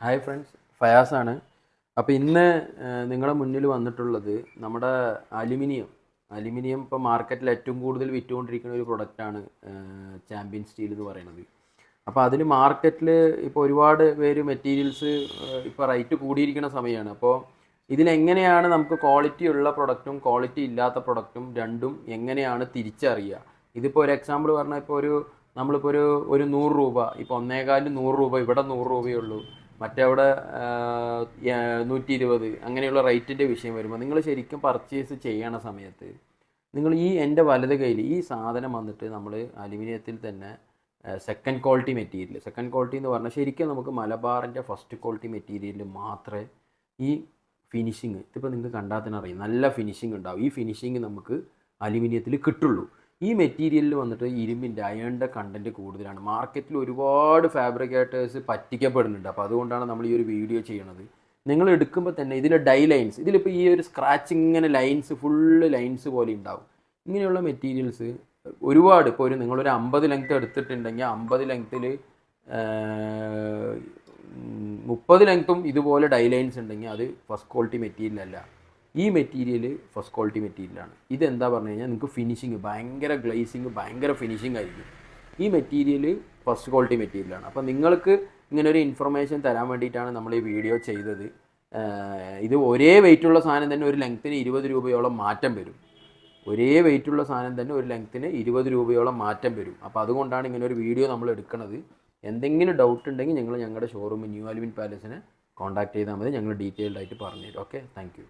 Hi friends, ഫയാസാണ്. അപ്പോൾ ഇന്ന് നിങ്ങളുടെ മുന്നിൽ വന്നിട്ടുള്ളത് നമ്മുടെ അലുമിനിയം ഇപ്പോൾ മാർക്കറ്റിൽ ഏറ്റവും കൂടുതൽ വിറ്റുകൊണ്ടിരിക്കുന്ന ഒരു പ്രൊഡക്റ്റാണ് ചാമ്പ്യൻ സ്റ്റീൽ എന്ന് പറയുന്നത്. അപ്പോൾ അതിന് മാർക്കറ്റിൽ ഇപ്പോൾ ഒരുപാട് പേര് മെറ്റീരിയൽസ് ഇപ്പോൾ റേറ്റ് കൂടിയിരിക്കുന്ന സമയമാണ്. അപ്പോൾ ഇതിലെങ്ങനെയാണ് നമുക്ക് ക്വാളിറ്റി ഉള്ള പ്രൊഡക്റ്റും ക്വാളിറ്റി ഇല്ലാത്ത പ്രൊഡക്റ്റും രണ്ടും എങ്ങനെയാണ് തിരിച്ചറിയുക? ഇതിപ്പോൾ ഒരു എക്സാമ്പിൾ പറഞ്ഞാൽ ഇപ്പോൾ നമ്മളിപ്പോൾ ഒരു 100 രൂപ, ഇപ്പോൾ 1.25 രൂപ, ഇവിടെ 100 രൂപയേ ഉള്ളൂ, മറ്റവിടെ 120, അങ്ങനെയുള്ള റേറ്റിൻ്റെ വിഷയം വരുമ്പോൾ നിങ്ങൾ ശരിക്കും പർച്ചേസ് ചെയ്യണ സമയത്ത് നിങ്ങൾ എൻ്റെ വലത് കയ്യിൽ ഈ സാധനം വന്നിട്ട് നമ്മൾ അലുമിനിയത്തിൽ തന്നെ സെക്കൻഡ് ക്വാളിറ്റി എന്ന് പറഞ്ഞാൽ ശരിക്കും നമുക്ക് മലബാറിൻ്റെ ഫസ്റ്റ് ക്വാളിറ്റി മെറ്റീരിയലിൽ മാത്രമേ ഈ ഫിനിഷിങ്, ഇതിപ്പോൾ നിങ്ങൾക്ക് കണ്ടാൽ തന്നെ അറിയാം, നല്ല ഫിനിഷിങ് ഉണ്ടാവും. ഈ ഫിനിഷിങ് നമുക്ക് അലുമിനിയത്തിൽ കിട്ടുള്ളൂ. ഈ മെറ്റീരിയലിൽ വന്നിട്ട് ഇരുമ്പിൻ്റെ അയണിൻ്റെ കണ്ടൻറ്റ് കൂടുതലാണ്. മാർക്കറ്റിൽ ഒരുപാട് ഫാബ്രിക്കേറ്റേഴ്സ് പറ്റിക്കപ്പെടുന്നുണ്ട്. അപ്പോൾ അതുകൊണ്ടാണ് നമ്മൾ ഈ ഒരു വീഡിയോ ചെയ്യണത്. നിങ്ങൾ എടുക്കുമ്പോൾ തന്നെ ഇതിലെ ഡൈ ലൈൻസ്, ഇതിലിപ്പോൾ ഈ ഒരു സ്ക്രാച്ച് ഇങ്ങനെ ലൈൻസ്, ഫുള്ള് ലൈൻസ് പോലെ ഉണ്ടാവും. ഇങ്ങനെയുള്ള മെറ്റീരിയൽസ് ഒരുപാട്, ഇപ്പോൾ നിങ്ങളൊരു 50 ലെങ്ത്ത് എടുത്തിട്ടുണ്ടെങ്കിൽ 50 ലെങ്ത്തിൽ 30 ലെങ്ത്തും ഇതുപോലെ ഡൈ ലൈൻസ് ഉണ്ടെങ്കിൽ അത് ഫസ്റ്റ് ക്വാളിറ്റി മെറ്റീരിയലല്ല. ഈ മെറ്റീരിയൽ ഫസ്റ്റ് ക്വാളിറ്റി മെറ്റീരിയലാണ്. ഇതെന്താ പറഞ്ഞു കഴിഞ്ഞാൽ നിങ്ങൾക്ക് ഫിനിഷിങ്, ഭയങ്കര ഗ്ലേസിങ്, ഭയങ്കര ഫിനിഷിങ് ആയിരിക്കും. ഈ മെറ്റീരിയൽ ഫസ്റ്റ് ക്വാളിറ്റി മെറ്റീരിയലാണ്. അപ്പോൾ നിങ്ങൾക്ക് ഇങ്ങനൊരു ഇൻഫർമേഷൻ തരാൻ വേണ്ടിയിട്ടാണ് നമ്മൾ ഈ വീഡിയോ ചെയ്തത്. ഇത് ഒരേ വെയിറ്റുള്ള സാധനം തന്നെ ഒരു ലെങ്ത്തിന് 20 രൂപയോളം മാറ്റം വരും. ഒരേ വെയിറ്റുള്ള സാധനം തന്നെ ഒരു ലെങ്ത്തിന് 20 രൂപയോളം മാറ്റം വരും. അപ്പോൾ അതുകൊണ്ടാണ് ഇങ്ങനെ ഒരു വീഡിയോ നമ്മൾ എടുക്കുന്നത്. എന്തെങ്കിലും ഡൗട്ട് ഉണ്ടെങ്കിൽ ഞങ്ങളുടെ ഷോറൂം ന്യൂ അലുമിൻ പാലസിനെ കോൺടാക്ട് ചെയ്താൽ മതി. ഞങ്ങൾ ഡീറ്റെയിൽഡ് ആയിട്ട് പറഞ്ഞുതരും. Okay, thank you.